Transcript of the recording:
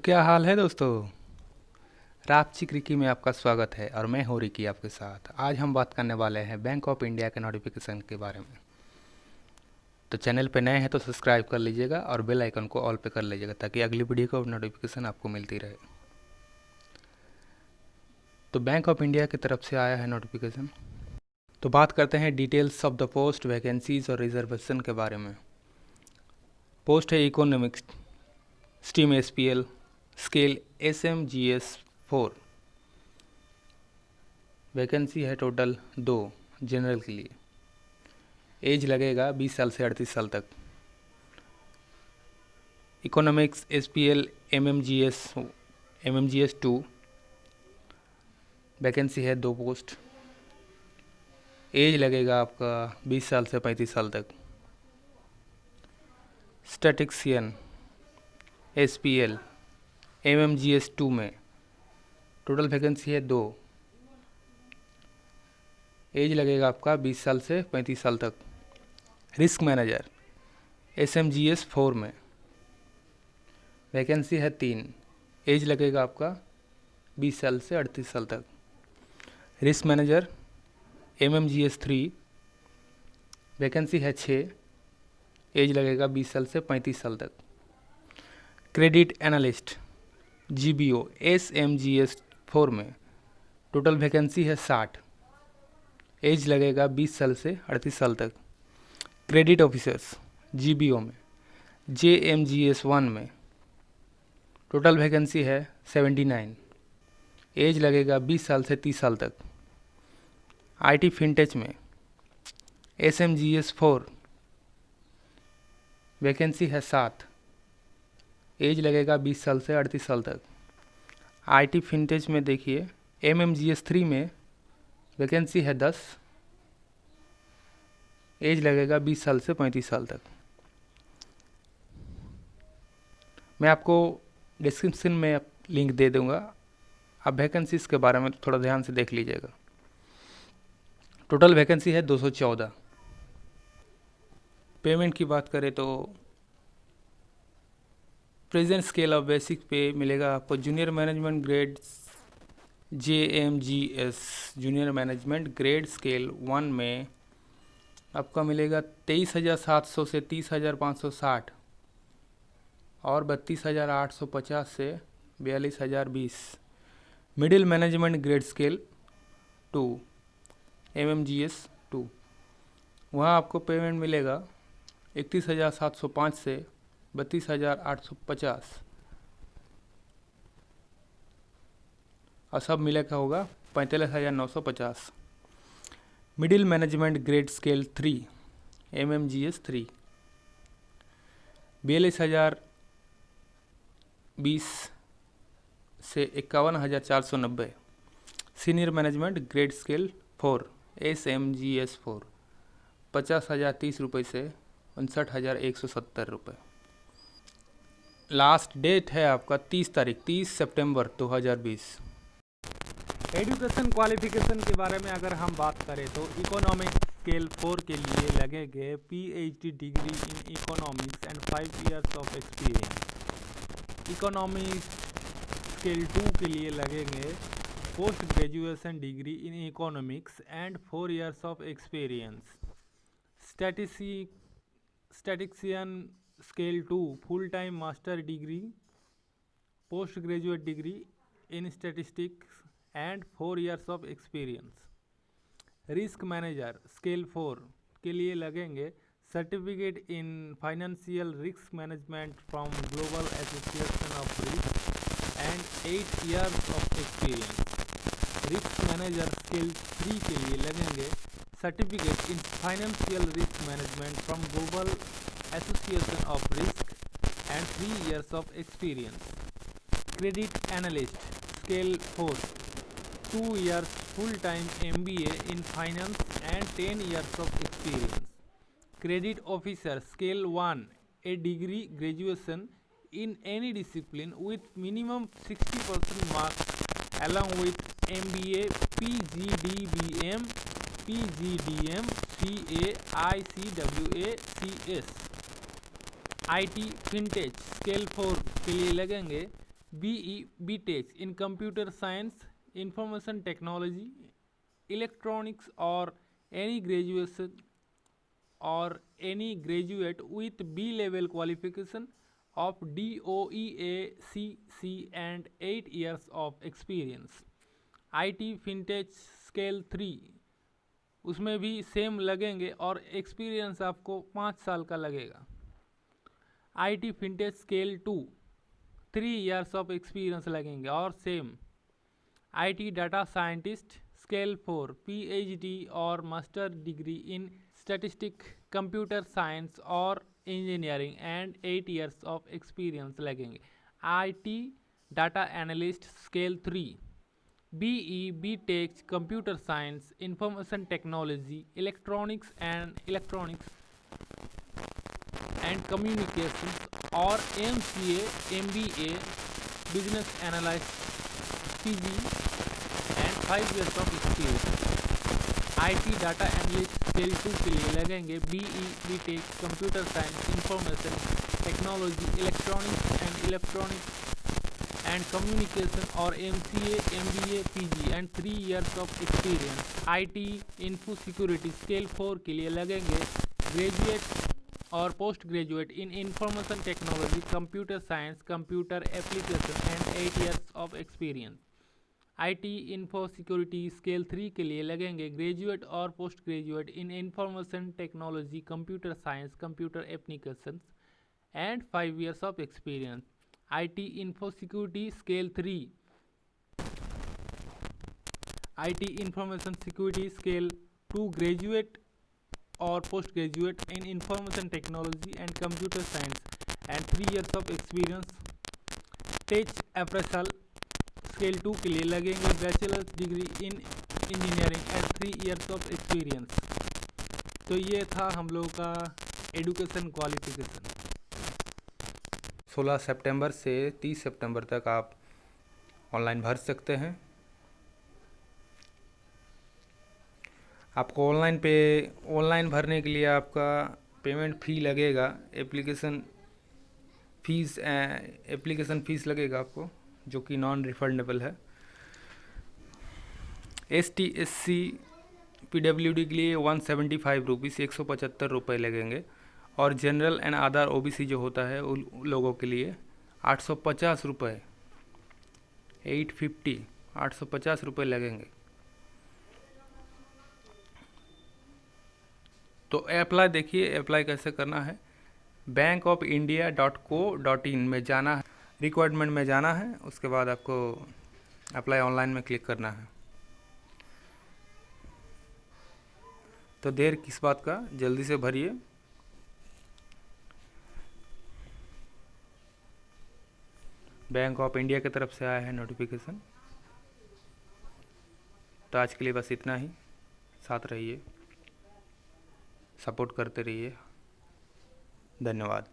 क्या हाल है दोस्तों। रापची क्रिकी में आपका स्वागत है और मैं हूँ रिकी आपके साथ। आज हम बात करने वाले हैं बैंक ऑफ इंडिया के नोटिफिकेशन के बारे में। तो चैनल पे नए हैं तो सब्सक्राइब कर लीजिएगा और बेल आइकन को ऑल पे कर लीजिएगा ताकि अगली वीडियो का नोटिफिकेशन आपको मिलती रहे। तो बैंक ऑफ इंडिया की तरफ से आया है नोटिफिकेशन। तो बात करते हैं details of the post, vacancies और रिजर्वेशन के बारे में। पोस्ट है economics stream SPL scale SMGS 4। Vacancy है टोटल 2 जनरल के लिए। एज लगेगा 20 साल से 38 साल तक। इकोनॉमिक्स SPL MMGS 2 वैकेंसी है 2 पोस्ट। एज लगेगा आपका 20 साल से 35 साल तक। स्टैटिस्टिशियन SPL MMGS 2 में टोटल वैकेंसी है 2। एज लगेगा आपका 20 साल से 35 साल तक। रिस्क मैनेजर SMGS 4 में वैकेंसी है 3। एज लगेगा आपका 20 साल से 38 साल तक। रिस्क मैनेजर MMGS 3 वैकेंसी है 6। एज लगेगा 20 साल से 35 साल तक। क्रेडिट एनालिस्ट GBO SMGS 4 में टोटल वैकेंसी है 60। एज लगेगा 20 साल से 38 साल तक। क्रेडिट ऑफिसर्स GBO में JMGS 1 में टोटल वैकेंसी है 79। एज लगेगा 20 साल से 30 साल तक। IT फिनटेक में SMGS 4 वैकेंसी है 7। एज लगेगा 20 साल से 38 साल तक। IT फिनटेक में देखिए MMGS 3 में वैकेंसी है 10। एज लगेगा 20 साल से 35 साल तक। मैं आपको डिस्क्रिप्शन में लिंक दे दूंगा, आप वैकेंसीज के बारे में थोड़ा ध्यान से देख लीजिएगा। टोटल वैकेंसी है 214। पेमेंट की बात करें तो प्रेजेंट स्केल ऑफ बेसिक पे मिलेगा आपको junior management grade JMGS junior management grade scale 1 में आपका मिलेगा 23,700 से 30,560 और 32,850 से 42,020। Middle management grade scale 2 MMGS 2 वहाँ आपको पेमेंट मिलेगा 31,705 से 32,850 और सब मिलेगा होगा 45,950। Middle management grade scale 3 MMGS 3 42,020 से 51,490। Senior management grade scale 4 SMGS 4 50,030 रुपये से 59,170 रुपये। लास्ट डेट है आपका 30 सितंबर 2020। एजुकेशन क्वालिफिकेशन के बारे में अगर हम बात करें तो इकोनॉमिक्स स्केल 4 के लिए लगेंगे PhD degree in economics and 5 years of experience. Economics scale 2 के लिए लगेंगे post graduation degree in economics and 4 years of experience. Statistician scale 2 full time master degree post graduate degree in statistics and 4 years of experience. Risk manager scale 4 के लिए लगेंगे certificate in financial risk management from global association of risk and 8 years of experience. Risk manager scale 3 के लिए लगेंगे certificate in financial risk management from global association of risk and 3 years of experience. Credit analyst scale 4 2 years full-time MBA in finance and 10 years of experience. Credit officer scale 1 a degree graduation in any discipline with minimum 60% marks along with MBA, PGDBM, PGDM, CA, ICWA, CS. IT fintech scale 4 के लिए लगेंगे BE BTech in computer science, information technology, electronics, or any graduation or any graduate with B level qualification of DOEACC and 8 years of experience. IT fintech scale 3 उसमें भी same लगेंगे और experience आपको 5 साल का लगेगा। IT fintech scale 2 3 years of experience लगेंगे और same. IT data scientist scale 4 PhD और master degree in statistic computer science और engineering and 8 years of experience लगेंगे। IT data analyst scale 3 BE BTech computer science, information technology, electronics and communications और MCA MBA business analyst PG and 5 years of experience. IT data analyst scale 2 के लिए लगेंगे BE BTech computer science, information technology, electronics and communication और MCA MBA PG and 3 years of experience. IT info security scale 4 के लिए लगेंगे graduate और post graduate in information technology, computer science, computer application and 8 years of experience. IT info security scale 3 के लिए लगेंगे graduate और post graduate in information technology, computer science, computer application and 5 years of experience. IT info security scale 3 IT information security scale 2 graduate और post graduate in information technology and computer science and 3 years of experience. टेच appraisal scale 2 के लिए लगेंगे bachelors degree in engineering and 3 years of experience. तो ये था हम लोगों का एजुकेशन क्वालिफिकेशन। 16 सितंबर से 30 सितंबर तक आप ऑनलाइन भर सकते हैं। आपको ऑनलाइन भरने के लिए आपका पेमेंट फ़ी लगेगा, एप्लीकेशन फ़ीस लगेगा आपको, जो कि नॉन रिफंडेबल है। ST SC PWD के लिए 175 रुपीज़ 175 रुपये लगेंगे और जनरल एंड अदर OBC जो होता है उन लोगों के लिए 850 रुपये 850 रुपये लगेंगे। तो अप्लाई देखिए, अप्लाई कैसे करना है। bankofindia.co.in में जाना है, रिक्वायरमेंट में जाना है, उसके बाद आपको अप्लाई ऑनलाइन में क्लिक करना है। तो देर किस बात का, जल्दी से भरिए। बैंक ऑफ इंडिया की तरफ से आया है नोटिफिकेशन। तो आज के लिए बस इतना ही। साथ रहिए, सपोर्ट करते रहिए। धन्यवाद।